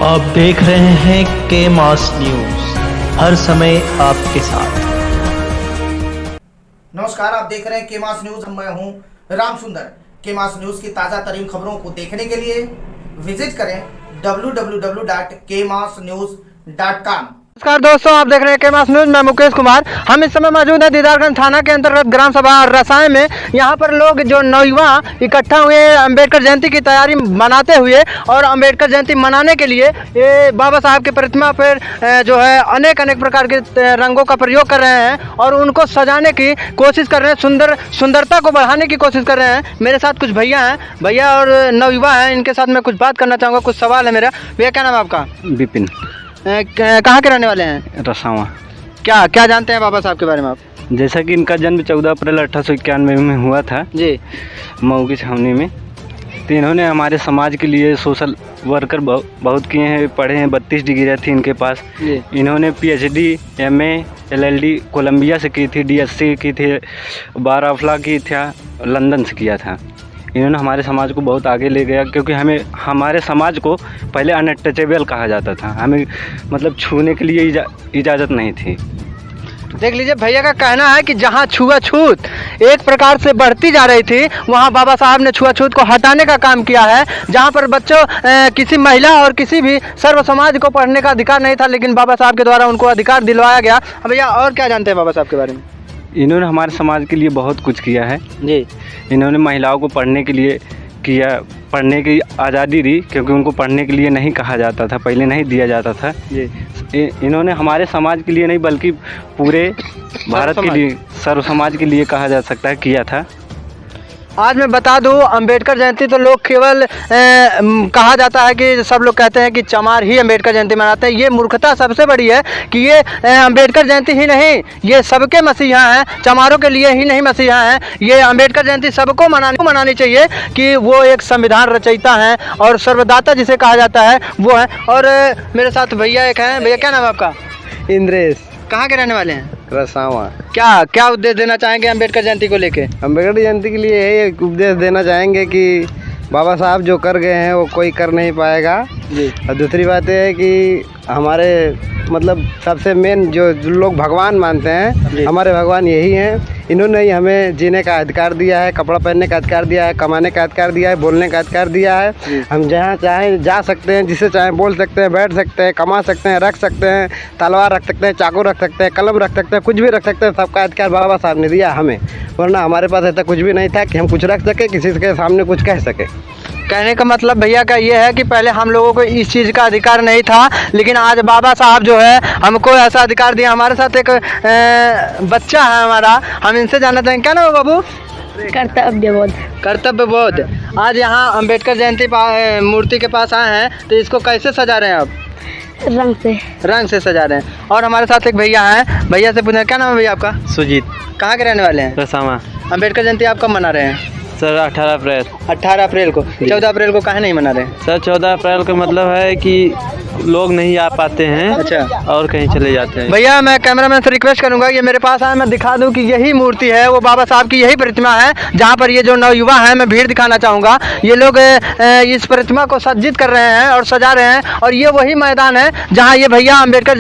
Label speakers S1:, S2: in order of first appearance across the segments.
S1: आप देख रहे हैं के मास न्यूज, हर समय आपके साथ।
S2: नमस्कार, आप देख रहे हैं के मास न्यूज। मैं हूं राम सुंदर। के मास न्यूज की ताजा तरीन खबरों को देखने के लिए विजिट करें www.kmasnews.com।
S3: नमस्कार दोस्तों, आप देख रहे हैं के मास न्यूज। मैं मुकेश कुमार। हम इस समय मौजूद हैं दीदारगंज थाना के अंतर्गत ग्राम सभा रसायन में। यहाँ पर लोग जो नौयुवा इकट्ठा हुए अम्बेडकर जयंती की तैयारी मनाते हुए और अम्बेडकर जयंती मनाने के लिए ये बाबा साहब की प्रतिमा पर जो है अनेक प्रकार के रंगों का प्रयोग कर रहे हैं और उनको सजाने की कोशिश कर रहे हैं, सुंदरता को बढ़ाने की कोशिश कर रहे हैं। मेरे साथ कुछ भैया और नौयुवा हैं, इनके साथ मैं कुछ बात करना चाहूँगा। कुछ सवाल है मेरा। भैया, क्या नाम है आपका?
S4: विपिन।
S3: कहाँ के रहने वाले हैं?
S4: रसावा।
S3: क्या जानते हैं बाबा साहब के बारे में आप?
S4: जैसा कि इनका जन्म 14 अप्रैल 1891 में हुआ था जी, मऊ की छावनी में। तो इन्होंने हमारे समाज के लिए सोशल वर्कर बहुत किए हैं, पढ़े हैं। 32 डिग्री थी इनके पास। इन्होंने PhD MA LLD कोलंबिया से की थी, DSc की थी, बाराफला की था, लंदन से किया था। इन्होंने हमारे समाज को बहुत आगे ले गया, क्योंकि हमारे समाज को पहले अनटचेबल कहा जाता था। हमें मतलब छूने के लिए इजाज़त नहीं थी।
S3: देख लीजिए, भैया का कहना है कि जहां छुआछूत एक प्रकार से बढ़ती जा रही थी, वहां बाबा साहब ने छुआछूत को हटाने का काम किया है। जहां पर बच्चों किसी महिला और किसी भी सर्व समाज को पढ़ने का अधिकार नहीं था, लेकिन बाबा साहब के द्वारा उनको अधिकार दिलवाया गया। भैया, और क्या जानते हैं बाबा साहब के बारे में?
S4: इन्होंने हमारे समाज के लिए बहुत कुछ किया है
S3: जी।
S4: इन्होंने महिलाओं को पढ़ने के लिए किया, पढ़ने की आज़ादी दी, क्योंकि उनको पढ़ने के लिए नहीं कहा जाता था, पहले नहीं दिया जाता था जी। इन्होंने हमारे समाज के लिए नहीं बल्कि पूरे भारत के लिए, सर्व समाज के लिए कहा जा सकता है, किया था।
S3: आज मैं बता दूं, अम्बेडकर जयंती तो लोग केवल कहा जाता है कि सब लोग कहते हैं कि चमार ही अम्बेडकर जयंती मनाते हैं। ये मूर्खता सबसे बड़ी है कि ये अम्बेडकर जयंती ही नहीं, ये सबके मसीहा हैं, चमारों के लिए ही नहीं मसीहा हैं। ये अम्बेडकर जयंती सबको मनानी चाहिए कि वो एक संविधान रचयिता हैं और सर्वदाता जिसे कहा जाता है वो है। और मेरे साथ भैया एक हैं। भैया, क्या नाम है आपका?
S4: इंद्रेश।
S3: कहाँ के रहने वाले हैं?
S4: रसावा।
S3: क्या उपदेश देना चाहेंगे अम्बेडकर जयंती को लेके?
S4: अम्बेडकर जयंती के लिए यही एक उपदेश देना चाहेंगे कि बाबा साहब जो कर गए हैं वो कोई कर नहीं पाएगा जी। और दूसरी बात यह है कि हमारे मतलब सबसे मेन जो लोग भगवान मानते हैं, हमारे भगवान यही हैं। इन्होंने ही हमें जीने का अधिकार दिया है, कपड़ा पहनने का अधिकार दिया है, कमाने का अधिकार दिया है, बोलने का अधिकार दिया है। हम जहाँ चाहें जा सकते हैं, जिसे चाहें बोल सकते हैं, बैठ सकते हैं, कमा सकते हैं, रख सकते हैं, तलवार रख सकते हैं, चाकू रख सकते हैं, कलम रख सकते हैं, कुछ भी रख सकते हैं। सबका अधिकार बाबा साहब ने दिया हमें, वरना हमारे पास ऐसा कुछ भी नहीं था कि हम कुछ रख सके, किसी के सामने कुछ कह सके।
S3: कहने का मतलब भैया का ये है कि पहले हम लोगों को इस चीज़ का अधिकार नहीं था, लेकिन आज बाबा साहब जो है हमको ऐसा अधिकार दिया। हमारे साथ एक बच्चा है हमारा, हम इनसे जानना चाहेंगे। क्या नाम है बाबू? कर्तव्य बोध। आज यहाँ अम्बेडकर जयंती मूर्ति के पास आए हैं, तो इसको कैसे सजा रहे हैं आप? रंग से सजा रहे हैं। और हमारे साथ एक भैया हैं, भैया से पूछना, क्या नाम है भैया आपका?
S4: सुजीत।
S3: कहाँ के रहने वाले हैं?
S4: रसावा।
S3: अम्बेडकर जयंती आप कब मना रहे हैं?
S4: सर 18 अप्रैल।
S3: 18 अप्रैल को। 14 अप्रैल को काहे नहीं मना रहे हैं?
S4: सर 14 अप्रैल का मतलब है कि लोग नहीं आ पाते हैं।
S3: अच्छा।
S4: और कहीं चले जाते हैं।
S3: भैया, मैं कैमरामैन से रिक्वेस्ट करूंगा, ये मेरे पास आए, मैं दिखा दूं कि यही मूर्ति है, वो बाबा साहब की यही प्रतिमा है। जहां पर ये जो नौयुवा हैं, मैं भीड़ दिखाना चाहूँगा, ये लोग इस प्रतिमा को सज्जित कर रहे हैं और सजा रहे हैं। और ये वही मैदान है जहाँ ये भैया अम्बेडकर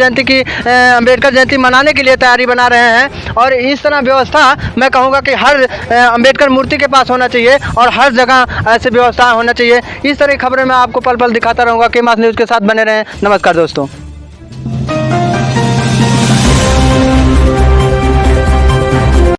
S3: जयंती मनाने के लिए तैयारी बना रहे हैं। और इस तरह व्यवस्था मैं कहूँगा कि हर अम्बेडकर मूर्ति के पास होना चाहिए और हर जगह ऐसी व्यवस्था होना चाहिए। इस तरह की खबरें मैं आपको पल पल दिखाता रहूँगा। के मास न्यूज़ के साथ बने रहें। नमस्कार दोस्तों।